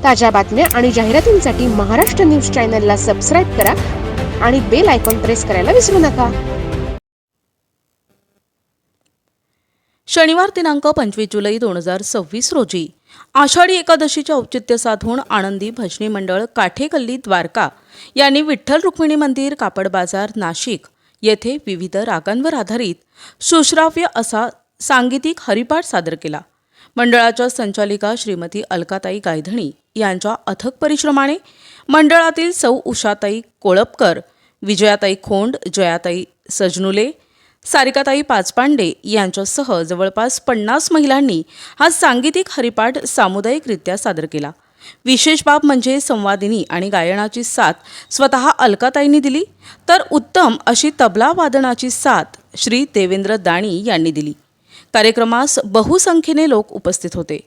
ताज्या बातम्या आणि जाहिरातींसाठी महाराष्ट्र न्यूज चॅनलला सबस्क्राईब करा आणि बेल आयकॉन प्रेस करायला विसरू नका. शनिवार दिनांक 25 जुलै 2026 रोजी आषाढी एकादशीचे औचित्य साधून आनंदी भजनी मंडळ काठेकल्ली द्वारका यांनी विठ्ठल रुक्मिणी मंदिर कापड बाजार नाशिक येथे विविध रागांवर आधारित सुश्राव्य असा सांगीतिक हरिपाठ सादर केला. मंडळाच्या संचालिका श्रीमती अलकाताई गायधणी यांच्या अथक परिश्रमाने मंडळातील सौ उषाताई कोळपकर, विजयाताई खोंड, जयाताई सजनुले, सारिकाताई पाचपांडे यांच्यासह जवळपास 50 महिलांनी हा सांगीतिक हरिपाठ सामुदायिकरित्या सादर केला. विशेष बाब म्हणजे संवादिनी आणि गायनाची साथ स्वतः अलकाताईंनी दिली, तर उत्तम अशी तबला वादनाची साथ श्री देवेंद्र दाणी यांनी दिली. कार्यक्रमास बहुसंख्येने लोक उपस्थित होते.